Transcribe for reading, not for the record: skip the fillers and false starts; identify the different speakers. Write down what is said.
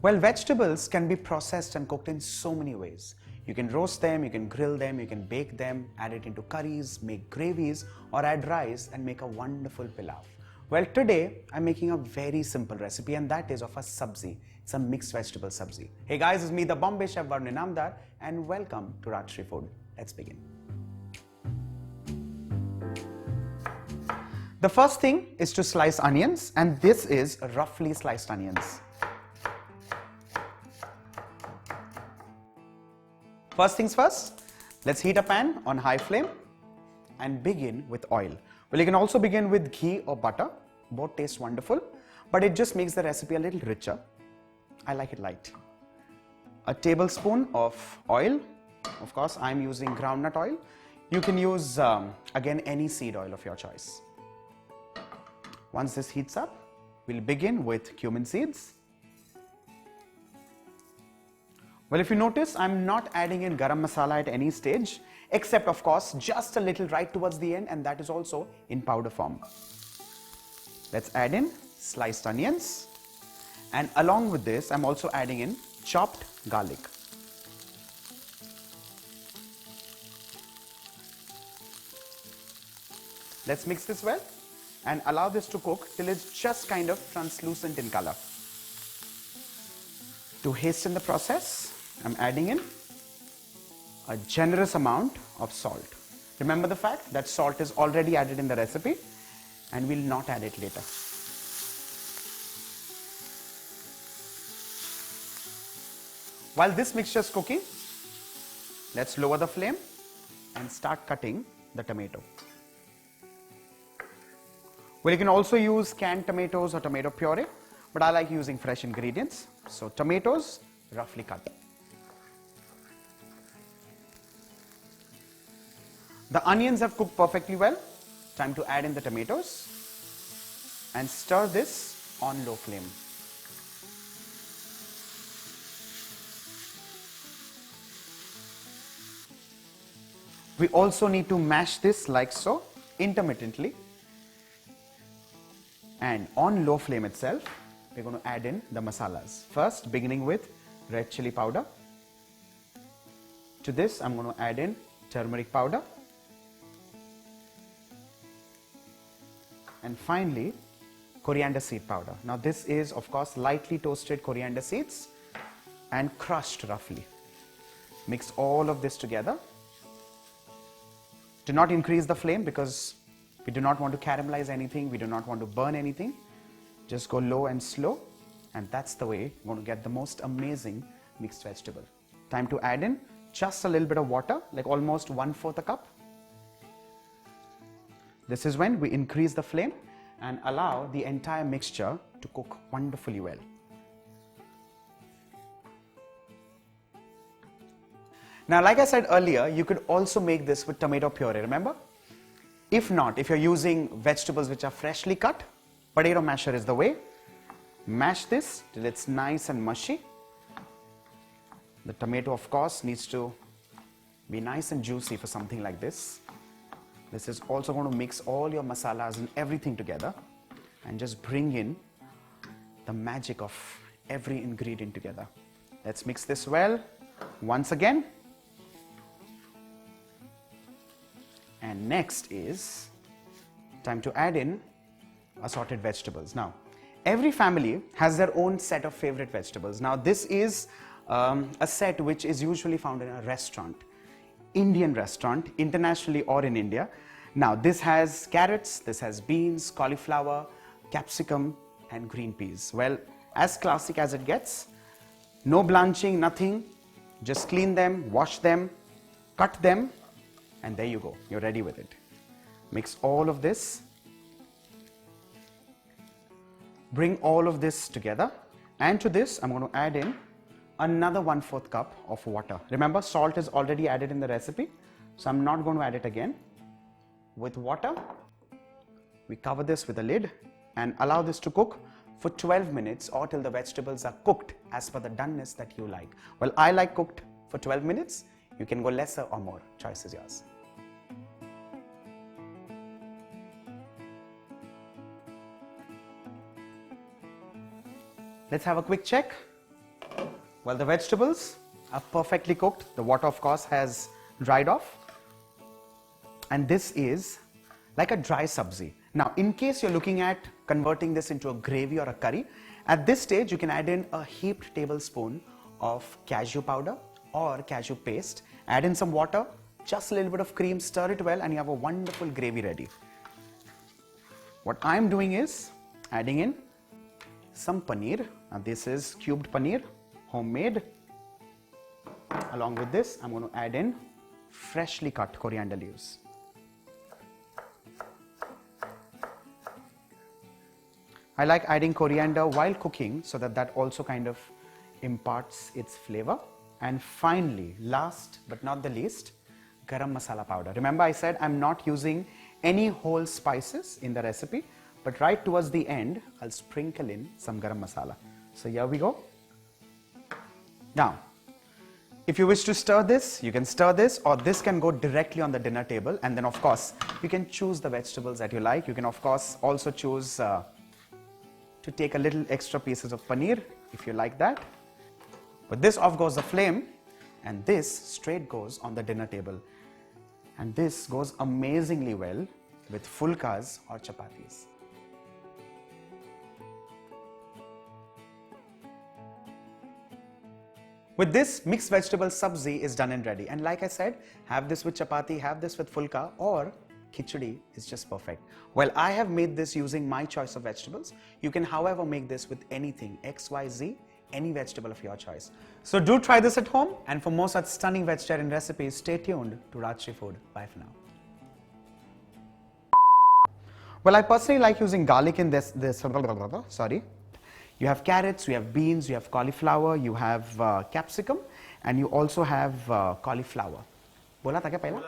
Speaker 1: Well, vegetables can be processed and cooked in so many ways. You can roast them, you can grill them, you can bake them, add it into curries, make gravies, or add rice and make a wonderful pilau. Well, today I'm making a very simple recipe, and that is of a sabzi. It's a mixed vegetable sabzi. Hey guys, it's me, the Bombay chef Varun Inamdar, and welcome to Rajshri Food. Let's begin. The first thing is to slice onions, and this is roughly sliced onions. First things first, let's heat a pan on high flame and begin with oil. Well, you can also begin with ghee or butter. Both taste wonderful, but it just makes the recipe a little richer. I like it light. A tablespoon of oil. Of course, I'm using groundnut oil. You can use, again, any seed oil of your choice. Once this heats up, we'll begin with cumin seeds. Well, if you notice, I'm not adding in garam masala at any stage, except of course just a little right towards the end, and that is also in powder form. Let's add in sliced onions, and along with this I'm also adding in chopped garlic. Let's mix this well and allow this to cook till it's just kind of translucent in color. To hasten the process, I'm adding in a generous amount of salt. Remember the fact that salt is already added in the recipe and we'll not add it later. While this mixture is cooking, let's lower the flame and start cutting the tomato. Well, you can also use canned tomatoes or tomato puree, but I like using fresh ingredients. So tomatoes, roughly cut. The onions have cooked perfectly well. Time to add in the tomatoes and stir this on low flame. We also need to mash this like so, intermittently. And on low flame itself, we're going to add in the masalas. First, beginning with red chilli powder. To this, I'm going to add in turmeric powder. And finally, coriander seed powder. Now this is of course lightly toasted coriander seeds and crushed roughly. Mix all of this together. Do not increase the flame because we do not want to caramelize anything, we do not want to burn anything. Just go low and slow, and that's the way you're going to get the most amazing mixed vegetable. Time to add in just a little bit of water, like almost 1/4 a cup. This is when we increase the flame and allow the entire mixture to cook wonderfully well. Now, like I said earlier, you could also make this with tomato puree, remember? If not, if you're using vegetables which are freshly cut, potato masher is the way. Mash this till it's nice and mushy. The tomato, of course, needs to be nice and juicy for something like this. This is also going to mix all your masalas and everything together and just bring in the magic of every ingredient together. Let's mix this well once again. And next is time to add in assorted vegetables. Now, every family has their own set of favorite vegetables. Now, this is a set which is usually found in a restaurant, Indian restaurant, internationally or in India. Now, this has carrots, this has beans, cauliflower, capsicum, and green peas. Well, as classic as it gets, no blanching, nothing. Just clean them, wash them, cut them, and there you go. You're ready with it. Mix all of this. Bring all of this together, and to this I'm going to add in another 1/4 cup of water. Remember, salt is already added in the recipe, so I'm not going to add it again. With water, we cover this with a lid and allow this to cook for 12 minutes or till the vegetables are cooked as per the doneness that you like. Well, I like cooked for 12 minutes. You can go lesser or more. Choice is yours. Let's have a quick check. Well, the vegetables are perfectly cooked. The water, of course, has dried off. And this is like a dry sabzi. Now, in case you're looking at converting this into a gravy or a curry, at this stage you can add in a heaped tablespoon of cashew powder or cashew paste, add in some water, just a little bit of cream, stir it well, and you have a wonderful gravy ready. What I'm doing is adding in some paneer. Now this is cubed paneer, homemade. Along with this, I'm going to add in freshly cut coriander leaves. I like adding coriander while cooking so that also kind of imparts its flavor. And finally, last but not the least, Garam Masala powder. Remember I said I'm not using any whole spices in the recipe, but right towards the end, I'll sprinkle in some Garam Masala. So here we go. Now, if you wish to stir this, you can stir this, or this can go directly on the dinner table. And then of course, you can choose the vegetables that you like. You can of course also choose to take a little extra pieces of paneer if you like that. But this off goes the flame, and this straight goes on the dinner table. And this goes amazingly well with fulkas or chapatis. With this, mixed vegetable sabzi is done and ready. And like I said, have this with chapati, have this with fulka, or khichdi is just perfect. Well, I have made this using my choice of vegetables. You can, however, make this with anything, X, Y, Z, any vegetable of your choice. So do try this at home, and for more such stunning vegetarian recipes, stay tuned to Rajshri Food. Bye for now. Well, I personally like using garlic in this. Sorry. You have carrots, you have beans, you have cauliflower, you have capsicum, and you also have cauliflower. Bola tha kya pehla?